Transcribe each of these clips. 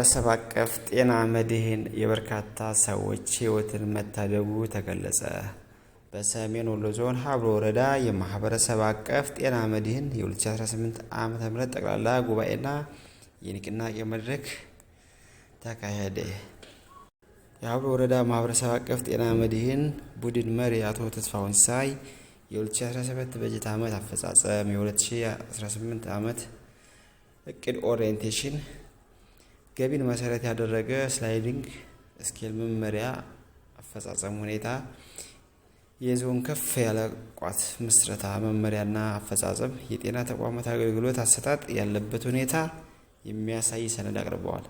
የማህበረሰብ አቀፍ ጤና መድህን የበርካታ ሰዎች ህይወትን መታደጉ ተገለጸ። በሰሜን ወሎ ዞን ሀብሮ ወረዳ የማህበረሰብ አቀፍ ጤና መድህን የ2018 ዓ.ም ጠቅላላ ጉባኤና የንቅናቄ መድረክ ተካሄደ። የሀብሮ ወረዳ ማህበረሰብ አቀፍ ጤና መድህን ቡድን መሪ አቶ ተስፋውን ሳይ የ2017 በጀት ዓመት አፈጻጸም፣ የ2018 ዓመት እቅድ ኦሪየንቴሽን፣ ገቢን መሰረት ያደረገ ስላይዲንግ ስኬል መመሪያ አፈጻጸም ሁኔታ፣ የዞን ከፍ ያለ ቋት ምስረታ መመሪያና አፈጻጸም፣ የጤና ተቋማት አገልግሎት አሰጣጥ ያለበት ሁኔታ የሚያሳይ ሰነድ አቅርበዋል።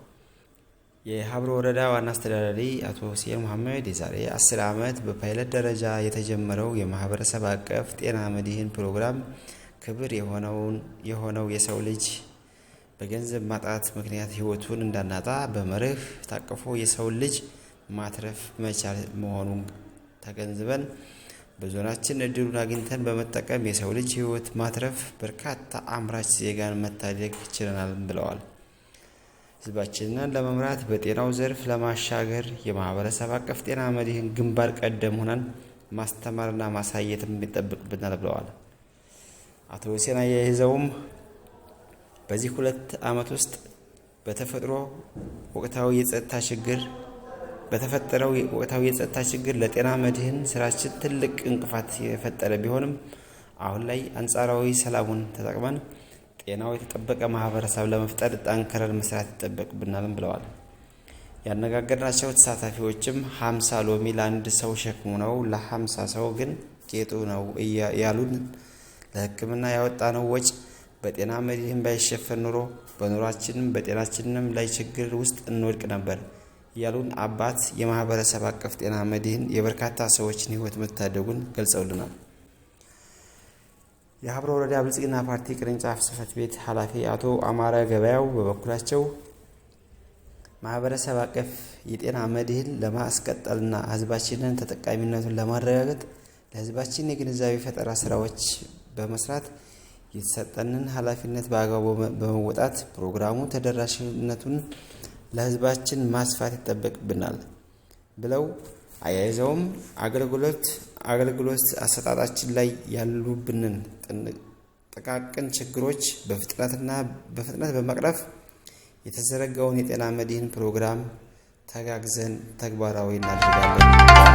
የሀብሮ ወረዳ ዋና አስተዳዳሪ አቶ ሁሴን መሐመድ የዛሬ 10 ዓመት በፓይለት ደረጃ የተጀመረው የማህበረሰብ አቀፍ ጤና መድህን ፕሮግራም ክብር የሆነው የሰው ልጅ በገንዘብ ማጣት ምክንያት ህይወቱን እንዳናጣ በመርህ ታቅፎ የሰው ልጅ ማትረፍ መቻል መሆኑን ተገንዝበን በዞናችን እድሉን አግኝተን በመጠቀም የሰው ልጅ ህይወት ማትረፍ በርካታ አምራች ዜጋን መታደግ ችለናል ብለዋል። ህዝባችንን ለመምራት በጤናው ዘርፍ ለማሻገር የማህበረሰብ አቀፍ ጤና መድህን ግንባር ቀደም ሆነን ማስተማርና ማሳየትም ይጠበቅብናል ብለዋል። አቶ ሁሴን አያይዘውም በዚህ 2 ዓመት ውስጥ በተፈጠረው ወቅታዊ የጸጥታ ችግር ለጤና መድህን ስራችን ትልቅ እንቅፋት የፈጠረ ቢሆንም አሁን ላይ አንጻራዊ ሰላሙን ተጠቅመን ጤናው የተጠበቀ ማህበረሰብ ለመፍጠር ጠንክረን መስራት ይጠበቅብናል ብለዋል። ያነጋገርናቸው ተሳታፊዎችም 50 ሎሚ ለአንድ ሰው ሸክሙ ነው፣ ለ50 ሰው ግን ጌጡ ነው ያሉን፣ ለሕክምና ያወጣነው ወጪ በጤና መድህን ባይሸፈን ኑሮ በኑሯችንም በጤናችንም ላይ ችግር ውስጥ እንወድቅ ነበር ያሉን አባት የማህበረሰብ አቀፍ ጤና መድህን የበርካታ ሰዎችን ህይወት መታደጉን ገልጸውልናል። የሀብሮ ወረዳ ብልጽግና ፓርቲ ቅርንጫፍ ጽሕፈት ቤት ኃላፊ አቶ አማረ ገበያው በበኩላቸው ማህበረሰብ አቀፍ የጤና መድህን ለማስቀጠልና ህዝባችንን ተጠቃሚነቱን ለማረጋገጥ ለህዝባችን የግንዛቤ ፈጠራ ስራዎች በመስራት የተሰጠንን ኃላፊነት በአግባቡ በመወጣት ፕሮግራሙ ተደራሽነቱን ለህዝባችን ማስፋት ይጠበቅብናል ብለው አያይዘውም አገልግሎት አሰጣጣችን ላይ ያሉብንን ጥቃቅን ችግሮች በፍጥነት በመቅረፍ የተዘረጋውን የጤና መድህን ፕሮግራም ተጋግዘን ተግባራዊ እናደርጋለን።